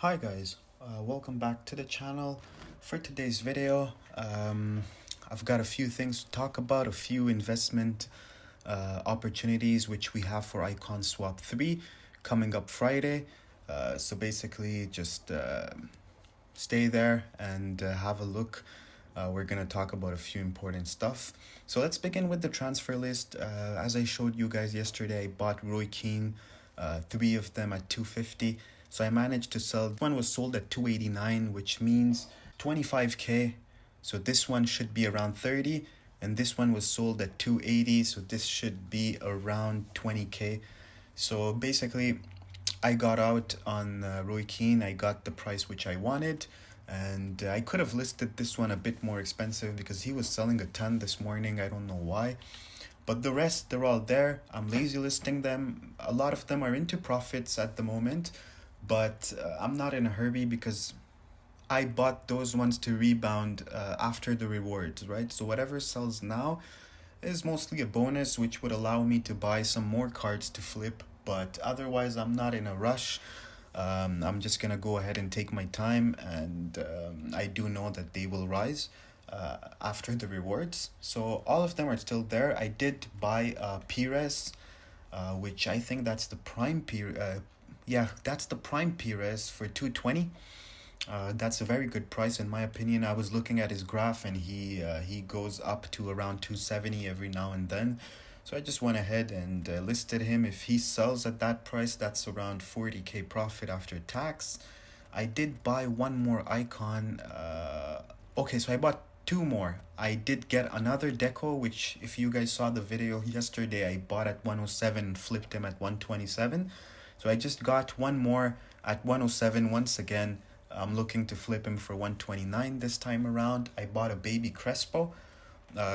Hi guys, welcome back to the channel. For today's video, I've got a few things to talk about, a few investment opportunities which we have for Icon Swap 3 coming up Friday. So basically just stay there and have a look. We're going to talk about a few important stuff. So let's begin with the transfer list. As I showed you guys yesterday, I bought Roy Keane, three of them at 250. So I managed to sell. One was sold at 289, which means 25k. So this one should be around 30, and this one was sold at 280. So this should be around 20k. So basically, I got out on Roy Keane. I got the price which I wanted, and I could have listed this one a bit more expensive because he was selling a ton this morning. I don't know why. But the rest, they're all there. I'm lazy listing them. A lot of them are into profits at the moment, but I'm not in a hurry because I bought those ones to rebound after the rewards, right? So whatever sells now is mostly a bonus, which would allow me to buy some more cards to flip. But otherwise, I'm not in a rush. I'm just gonna go ahead and take my time, and I do know that they will rise after the rewards. So all of them are still there. I did buy Pires, which I think that's the prime Pires. Yeah, that's the prime Pires for 220. That's a very good price in my opinion. I was looking at his graph and he goes up to around 270 every now and then. So I just went ahead and listed him. If he sells at that price, that's around 40k profit after tax. I did buy one more icon. Okay, so I bought two more. I did get another deco, which if you guys saw the video yesterday, I bought at 107 and flipped him at 127. So I just got one more at 107 once again. I'm looking to flip him for 129 this time around. I bought a baby Crespo.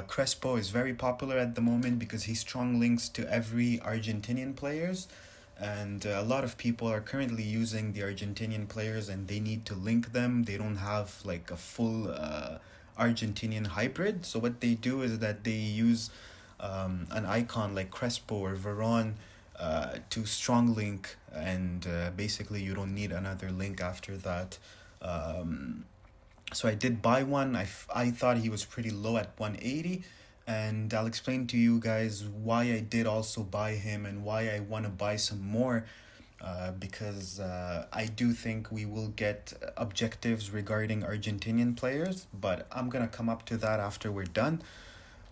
Crespo is very popular at the moment because he strong links to every Argentinian players, and a lot of people are currently using the Argentinian players and they need to link them. They don't have like a full Argentinian hybrid, so what they do is that they use an icon like Crespo or Veron to strong link, and basically you don't need another link after that. So I did buy one. I thought he was pretty low at 180, and I'll explain to you guys why I did also buy him and why I want to buy some more, because I do think we will get objectives regarding Argentinian players, but I'm gonna come up to that after we're done.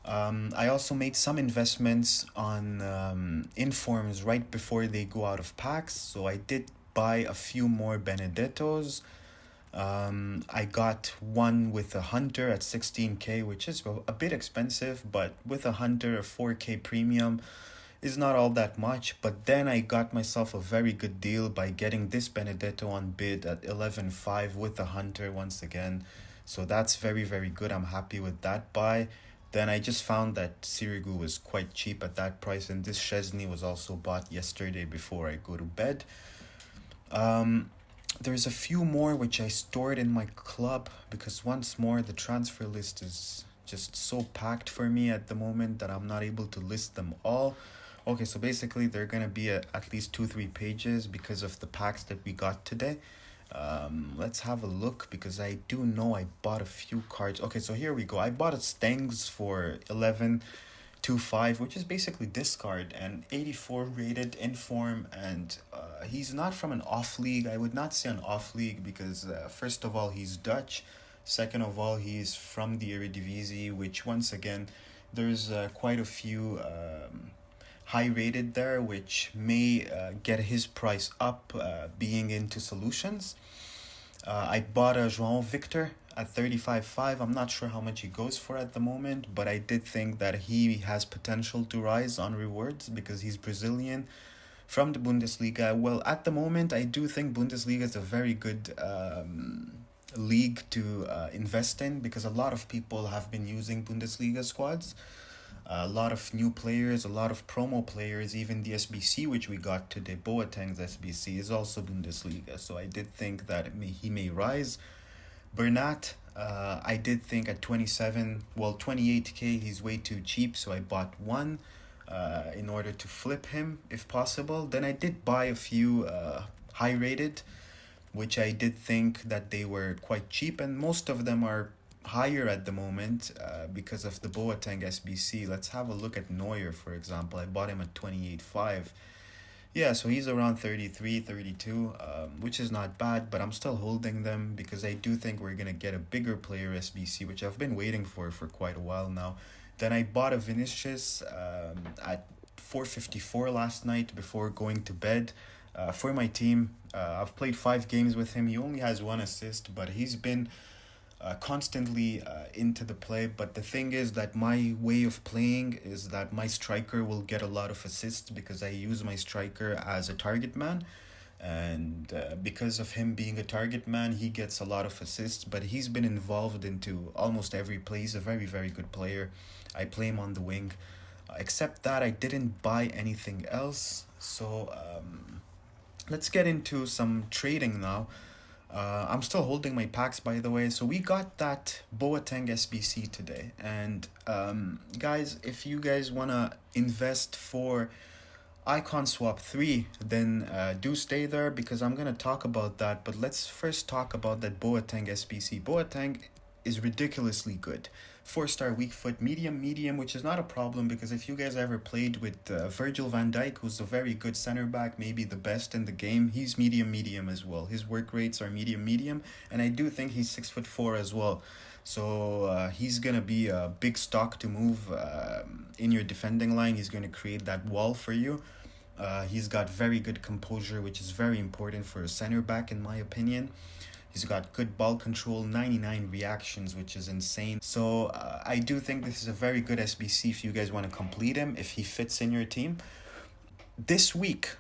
I also made some investments on informs right before they go out of packs, so I did buy a few more Benedettos. I got one with a Hunter at 16k, which is a bit expensive, but with a Hunter, a 4k premium is not all that much. But then I got myself a very good deal by getting this Benedetto on bid at 11.5 with a Hunter once again. So that's very, very good. I'm happy with that buy. Then I just found that Sirigu was quite cheap at that price, and this Chesney was also bought yesterday before I go to bed. There's a few more which I stored in my club because once more the transfer list is just so packed for me at the moment that I'm not able to list them all. Okay, so basically they're gonna be at least 2-3 pages because of the packs that we got today. Let's have a look because I do know I bought a few cards. Okay, so here we go. I bought a Stengs for 11.25, which is basically this card, and 84 rated inform, and he's not from an off league. I would not say an off league because first of all he's Dutch, second of all he's from the Eredivisie, which once again there's quite a few high rated there, which may get his price up being into solutions. I bought a João Victor at 35.5. I'm not sure how much he goes for at the moment, but I did think that he has potential to rise on rewards because he's Brazilian from the Bundesliga. Well, at the moment, I do think Bundesliga is a very good league to invest in because a lot of people have been using Bundesliga squads. A lot of new players, a lot of promo players, even the SBC which we got today, Boateng's SBC, is also Bundesliga. So I did think that he may rise. Bernat, I did think at 28k, he's way too cheap, so I bought one in order to flip him if possible. Then I did buy a few high rated which I did think that they were quite cheap, and most of them are higher at the moment because of the Boateng SBC. Let's have a look at Neuer, for example. I bought him at 28.5. Yeah, so he's around 33, 32, which is not bad, but I'm still holding them because I do think we're going to get a bigger player SBC, which I've been waiting for quite a while now. Then I bought a Vinicius at 454 last night before going to bed for my team. I've played 5 games with him. He only has 1 assist, but he's been constantly into the play. But the thing is that my way of playing is that my striker will get a lot of assists because I use my striker as a target man. And because of him being a target man, he gets a lot of assists, but he's been involved into almost every play. He's a very, very good player. I play him on the wing. Except that I didn't buy anything else. So let's get into some trading now. I'm still holding my packs, by the way. So we got that Boateng SBC today. And guys, if you guys want to invest for Icon Swap 3, then do stay there because I'm going to talk about that. But let's first talk about that Boateng SBC. Boateng is ridiculously good. 4-star weak foot, medium, which is not a problem because if you guys ever played with Virgil van Dijk, who's a very good center back, maybe the best in the game, he's medium as well. His work rates are medium, and I do think he's 6'4" as well. So he's going to be a big stock to move in your defending line. He's going to create that wall for you. He's got very good composure, which is very important for a center back, in my opinion. He's got good ball control, 99 reactions, which is insane. So I do think this is a very good SBC if you guys want to complete him, if he fits in your team. This week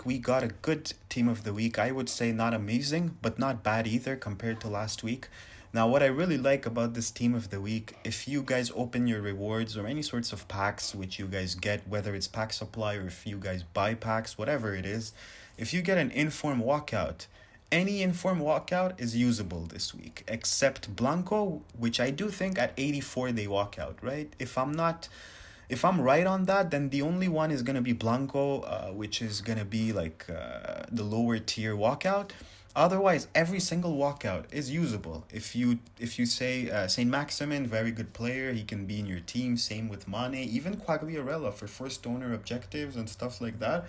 we got a good team of the week. I would say not amazing, but not bad either compared to last week. Now, what I really like about this team of the week, if you guys open your rewards or any sorts of packs which you guys get, whether it's pack supply or if you guys buy packs, whatever it is, if you get an inform walkout, any inform walkout is usable this week, except Blanco, which I do think at 84 they walk out, right? If I'm right on that, then the only one is going to be Blanco, which is going to be like the lower tier walkout. Otherwise, every single walkout is usable. If you say Saint Maximin, very good player, he can be in your team. Same with Mane, even Quagliarella for first owner objectives and stuff like that.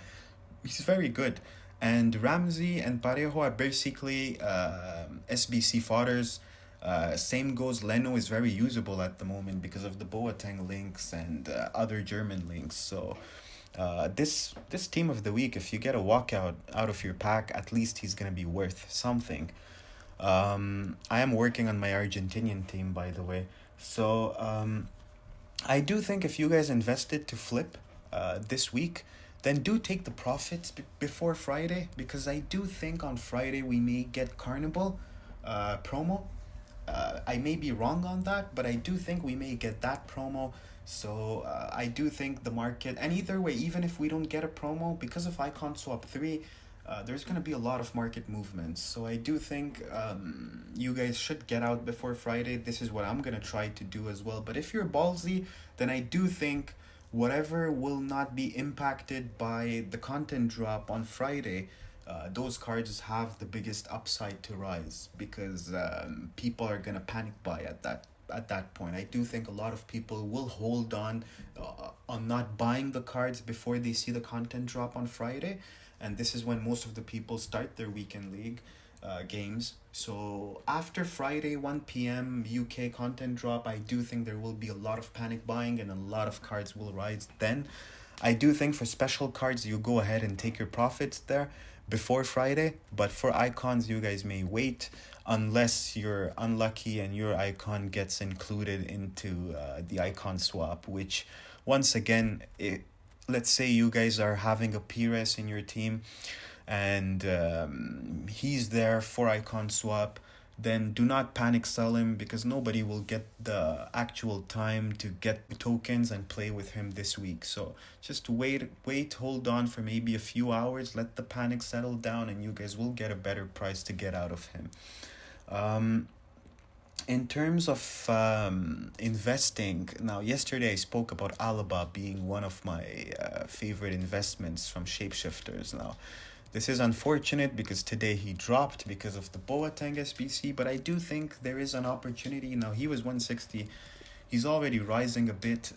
He's very good. And Ramsey and Parejo are basically SBC fodders. Same goes, Leno is very usable at the moment because of the Boateng links and other German links. So this team of the week, if you get a walkout out of your pack, at least he's going to be worth something. I am working on my Argentinian team, by the way. So I do think if you guys invested to flip this week, then do take the profits before Friday, because I do think on Friday we may get Carnival promo. I may be wrong on that, but I do think we may get that promo. So I do think the market, and either way, even if we don't get a promo, because of Icon Swap 3, there's going to be a lot of market movements. So I do think you guys should get out before Friday. This is what I'm going to try to do as well. But if you're ballsy, then I do think whatever will not be impacted by the content drop on Friday, those cards have the biggest upside to rise, because people are going to panic buy at that point. I do think a lot of people will hold on not buying the cards before they see the content drop on Friday, and this is when most of the people start their weekend league games. So after Friday 1 p.m. UK content drop, I do think there will be a lot of panic buying and a lot of cards will rise then. I do think for special cards you go ahead and take your profits there before Friday, but for icons you guys may wait unless you're unlucky and your icon gets included into the icon swap, which once again, let's say you guys are having a Pires in your team and he's there for icon swap, then do not panic sell him, because nobody will get the actual time to get tokens and play with him this week. So just wait, hold on for maybe a few hours, let the panic settle down, and you guys will get a better price to get out of him. In terms of investing, now yesterday I spoke about Alaba being one of my favorite investments from Shapeshifters. Now This is unfortunate because today he dropped because of the Boateng SBC, but I do think there is an opportunity. Now, he was 160. He's already rising a bit.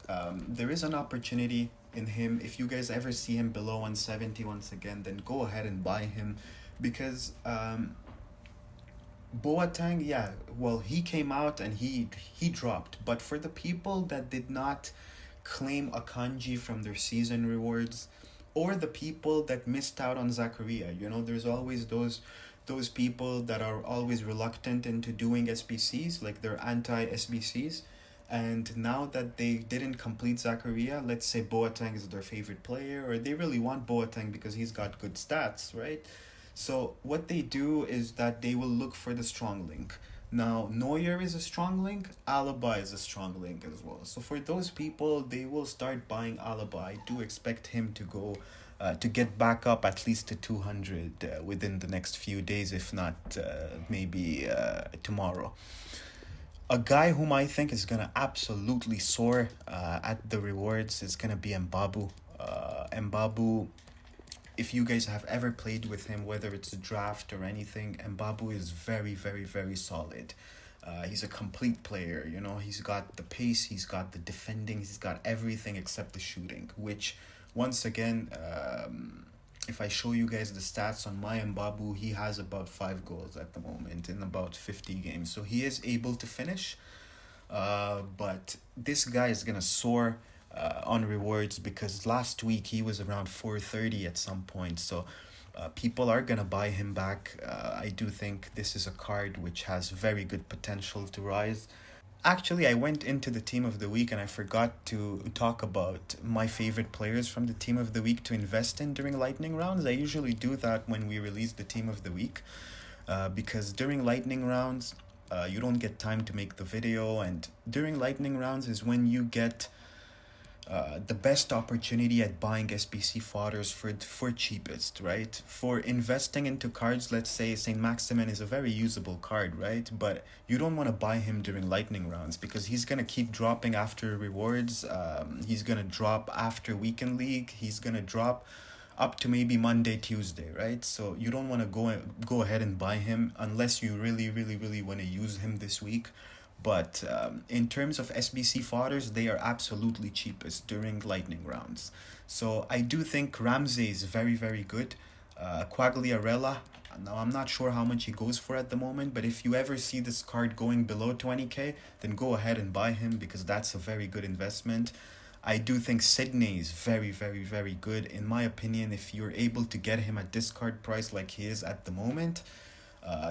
There is an opportunity in him. If you guys ever see him below 170 once again, then go ahead and buy him because Boateng, yeah, well, he came out and he dropped. But for the people that did not claim Akanji from their season rewards, or the people that missed out on Zakaria, there's always those people that are always reluctant into doing SBCs, like they're anti SBCs. And now that they didn't complete Zakaria, let's say Boateng is their favorite player, or they really want Boateng because he's got good stats, right? So what they do is that they will look for the strong link. Now, Neuer is a strong link, Alaba is a strong link as well. So for those people, they will start buying Alaba. I do expect him to go, to get back up at least to 200 within the next few days, if not maybe tomorrow. A guy whom I think is going to absolutely soar at the rewards is going to be Mbabu. Mbabu, if you guys have ever played with him, whether it's a draft or anything, Mbabu is very, very, very solid. He's a complete player, he's got the pace, he's got the defending, he's got everything except the shooting, which once again, if I show you guys the stats on my Mbabu, he has about 5 goals at the moment in about 50 games. So he is able to finish, but this guy is going to soar on rewards because last week he was around 430 at some point. So people are going to buy him back. I do think this is a card which has very good potential to rise. Actually, I went into the team of the week and I forgot to talk about my favorite players from the team of the week to invest in during lightning rounds. I usually do that when we release the team of the week because during lightning rounds, you don't get time to make the video, and during lightning rounds is when you get the best opportunity at buying SBC fodders for cheapest, right? For investing into cards, let's say Saint Maximin is a very usable card, right? But you don't want to buy him during lightning rounds because he's gonna keep dropping after rewards. He's gonna drop after weekend league. He's gonna drop up to maybe Monday, Tuesday, right? So you don't want to go ahead and buy him unless you really, really, really want to use him this week. But in terms of SBC fodders, they are absolutely cheapest during lightning rounds. So I do think Ramsey is very, very good. Quagliarella, now I'm not sure how much he goes for at the moment, but if you ever see this card going below 20k, then go ahead and buy him because that's a very good investment. I do think Sydney is very, very, very good. In my opinion, if you're able to get him at discard price like he is at the moment,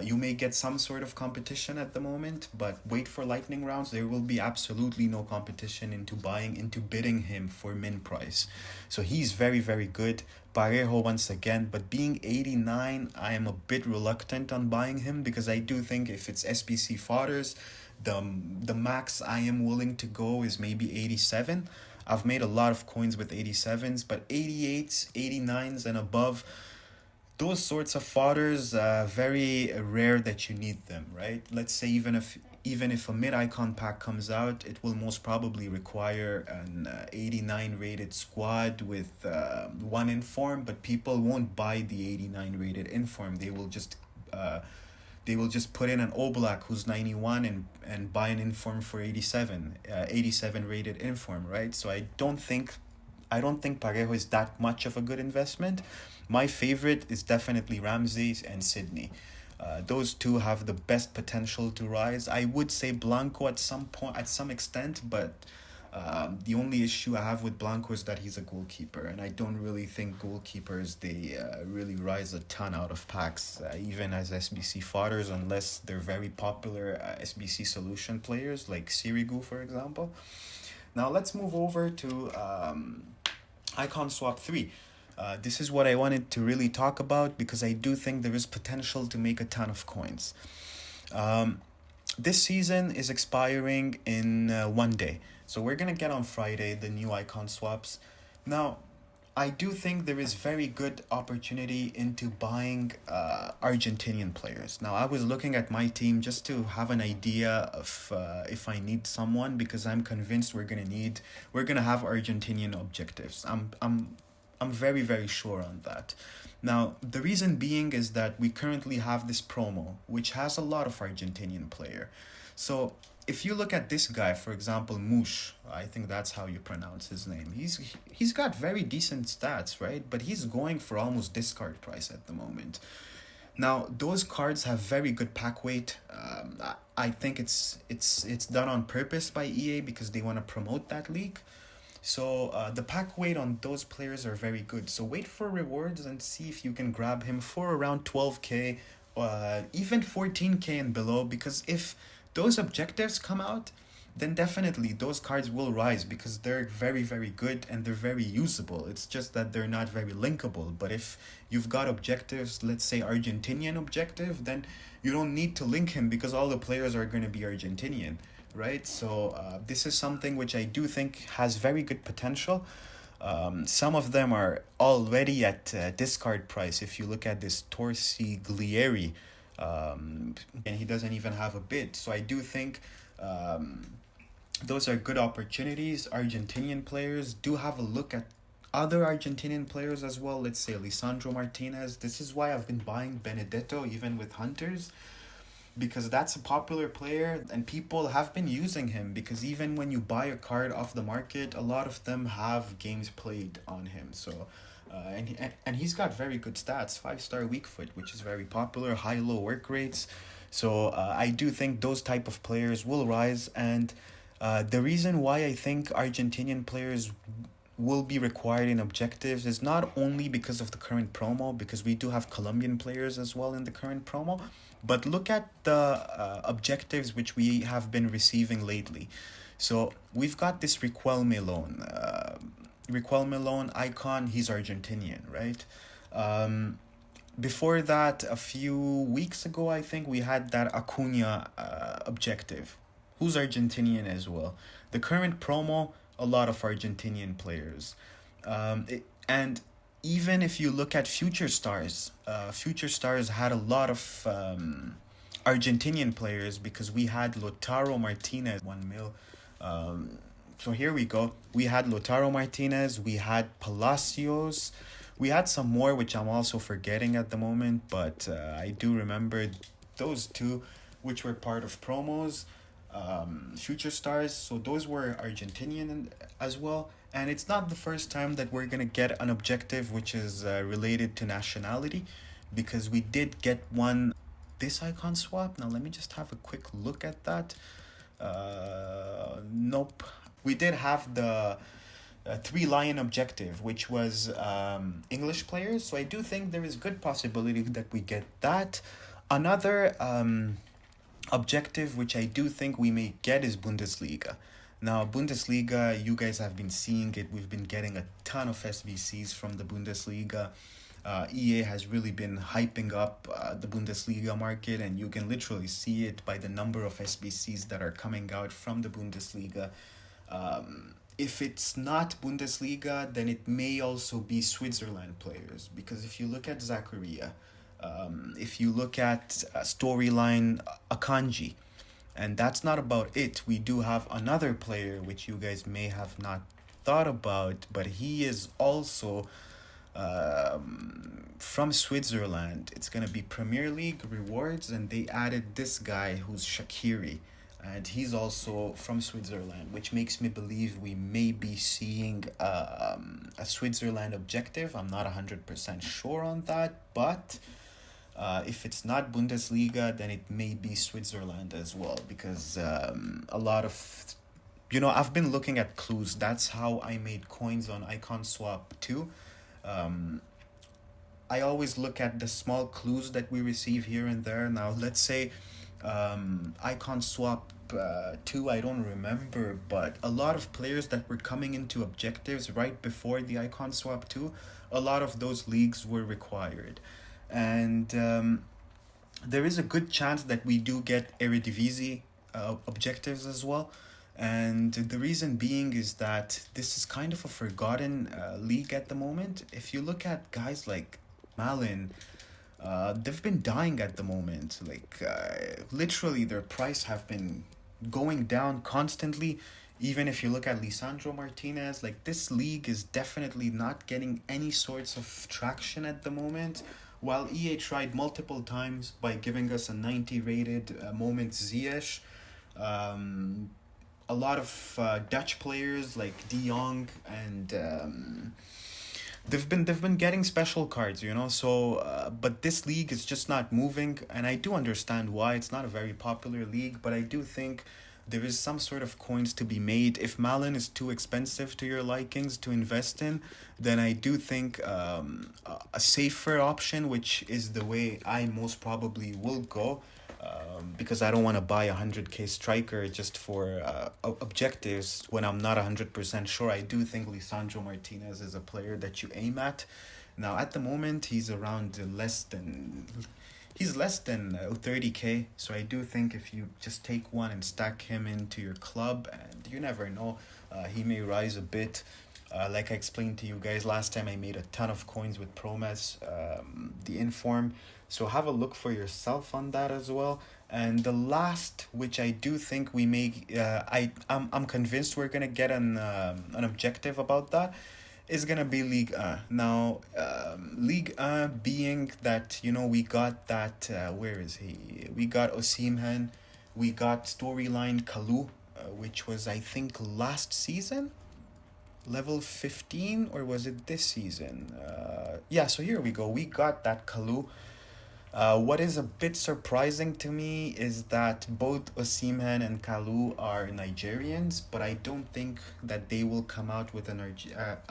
you may get some sort of competition at the moment, but wait for lightning rounds. There will be absolutely no competition into bidding him for min price. So he's very, very good. Parejo once again, but being 89, I am a bit reluctant on buying him because I do think if it's SBC fodders, the max I am willing to go is maybe 87. I've made a lot of coins with 87s, but 88s, 89s and above, those sorts of fodders, very rare that you need them, right? Let's say even if a mid icon pack comes out, it will most probably require an 89 rated squad with 1 inform, but people won't buy the 89 rated inform. They will just put in an Oblak who's 91 and buy an inform for 87 rated inform, right? So I don't think Parejo is that much of a good investment. My favorite is definitely Ramsey and Sydney. Those two have the best potential to rise. I would say Blanco at some extent, but the only issue I have with Blanco is that he's a goalkeeper, and I don't really think goalkeepers, they really rise a ton out of packs, even as SBC fodders, unless they're very popular SBC solution players like Sirigu, for example. Now let's move over to Icon Swap 3. This is what I wanted to really talk about because I do think there is potential to make a ton of coins. This season is expiring in 1 day. So we're going to get on Friday the new icon swaps. Now, I do think there is very good opportunity into buying Argentinian players. Now, I was looking at my team just to have an idea of if I need someone because I'm convinced we're gonna have Argentinian objectives. I'm very, very sure on that. Now, the reason being is that we currently have this promo, which has a lot of Argentinian player. So if you look at this guy, for example, Mush, I think that's how you pronounce his name. He's got very decent stats, right? But he's going for almost discard price at the moment. Now, those cards have very good pack weight. I think it's done on purpose by EA because they want to promote that league. So the pack weight on those players are very good. So wait for rewards and see if you can grab him for around 12k, even 14k and below. Because if those objectives come out, then definitely those cards will rise because they're very, very good and they're very usable. It's just that they're not very linkable. But if you've got objectives, let's say Argentinian objective, then you don't need to link him because all the players are going to be Argentinian, right? So this is something which I do think has very good potential. Some of them are already at discard price. If you look at this Torsi Glieri, and he doesn't even have a bid. So I do think those are good opportunities. Argentinian players, do have a look at other Argentinian players as well. Let's say Lisandro Martinez. This is why I've been buying Benedetto even with Hunters, because that's a popular player and people have been using him, because even when you buy a card off the market, a lot of them have games played on him. So and he's got very good stats, 5-star weak foot, which is very popular, high low work rates. So I do think those type of players will rise. And the reason why I think Argentinian players will be required in objectives is not only because of the current promo, because we do have Colombian players as well in the current promo, but look at the objectives which we have been receiving lately. So we've got this Riquelme loan. Riquelme loan icon, he's Argentinian, right? Before that, a few weeks ago, I think we had that Acuna objective, who's Argentinian as well. The current promo, a lot of Argentinian players. And even if you look at Future Stars, Future Stars had a lot of Argentinian players because we had Lautaro Martinez, 1 mil. So here we go. We had Lautaro Martinez, we had Palacios, we had some more which I'm also forgetting at the moment, but I do remember those two which were part of promos. Future Stars, so those were Argentinian as well. And it's not the first time that we're gonna get an objective which is related to nationality, because we did get one, this icon swap. Now let me just have a quick look at that. Nope. We did have the 3 lion objective, which was English players. So I do think there is good possibility that we get that. Another objective which I do think we may get is Bundesliga. Now Bundesliga, you guys have been seeing it. We've been getting a ton of SBCs from the Bundesliga. EA has really been hyping up the Bundesliga market, and you can literally see it by the number of SBCs that are coming out from the Bundesliga. If it's not Bundesliga, then it may also be Switzerland players, because if you look at Zakaria, if you look at storyline Akanji, and that's not about it. We do have another player which you guys may have not thought about, but he is also from Switzerland. It's gonna be Premier League rewards, and they added this guy who's Shaqiri, and he's also from Switzerland, which makes me believe we may be seeing a Switzerland objective. I'm not 100% sure on that, but if it's not Bundesliga, then it may be Switzerland as well, because a lot of, I've been looking at clues. That's how I made coins on Icon Swap too. I always look at the small clues that we receive here and there. Now, let's say Icon Swap 2, I don't remember, but a lot of players that were coming into objectives right before the Icon Swap 2, a lot of those leagues were required. And there is a good chance that we do get Eredivisie objectives as well. And the reason being is that this is kind of a forgotten league at the moment. If you look at guys like Malin, they've been dying at the moment. Like literally their price have been going down constantly. Even if you look at Lisandro Martinez, like this league is definitely not getting any sorts of traction at the moment. While EA tried multiple times by giving us a 90 rated moment Ziyech, um, a lot of Dutch players like De Jong and they've been getting special cards, you know. So, but this league is just not moving, and I do understand why. It's not a very popular league, but I do think there is some sort of coins to be made. If Malin is too expensive to your likings to invest in, then I do think a safer option, which is the way I most probably will go, because I don't want to buy a 100K striker just for objectives when I'm not 100% sure. I do think Lisandro Martinez is a player that you aim at. Now, at the moment, he's less than 30K. So I do think if you just take one and stack him into your club, and you never know, he may rise a bit. Like I explained to you guys last time, I made a ton of coins with Promes, the Inform. So have a look for yourself on that as well. And the last, which I do think we may, I'm convinced we're gonna get an objective about that, is gonna be Ligue 1. Now, Ligue 1 being that, you know, we got that, where is he? We got Osimhen, we got storyline Kalou, which was, I think, last season? Level 15, or was it this season? Yeah, so here we go. We got that Kalou. What is a bit surprising to me is that both Osimhen and Kalou are Nigerians, but I don't think that they will come out with a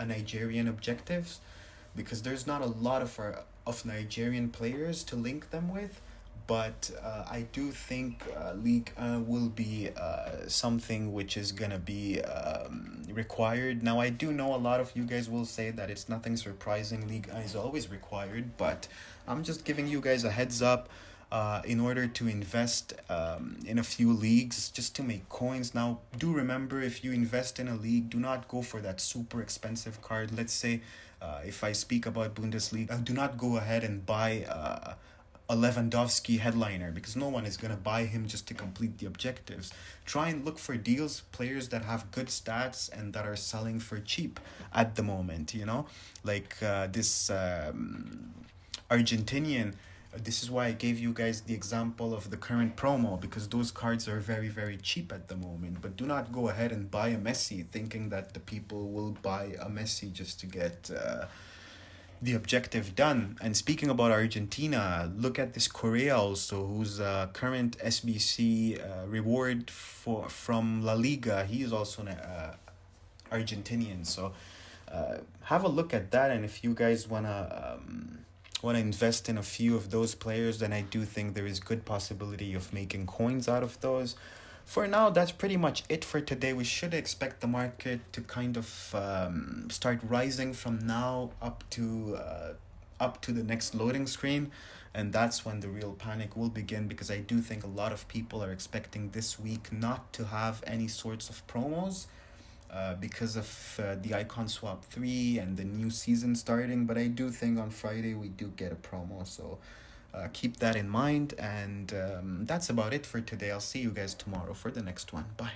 Nigerian objectives, because there's not a lot of Nigerian players to link them with. But I do think League will be something which is gonna be required. Now, I do know a lot of you guys will say that it's nothing surprising. League is always required, but I'm just giving you guys a heads up in order to invest in a few leagues just to make coins. Now, do remember, if you invest in a league, do not go for that super expensive card. Let's say if I speak about Bundesliga, do not go ahead and buy a Lewandowski headliner, because no one is going to buy him just to complete the objectives. Try and look for deals, players that have good stats and that are selling for cheap at the moment, you know? Like this Argentinian. This is why I gave you guys the example of the current promo, because those cards are very, very cheap at the moment. But do not go ahead and buy a Messi thinking that the people will buy a Messi just to get the objective done. And speaking about Argentina, look at this Correa also, who's current SBC reward from La Liga. He is also an Argentinian. So have a look at that, and if you guys wanna invest in a few of those players, then I do think there is good possibility of making coins out of those. For now, that's pretty much it for today. We should expect the market to kind of start rising from now up to the next loading screen, and that's when the real panic will begin, because I do think a lot of people are expecting this week not to have any sorts of promos because of the Icon Swap 3 and the new season starting. But I do think on Friday we do get a promo, so keep that in mind. And that's about it for today. I'll see you guys tomorrow for the next one. Bye.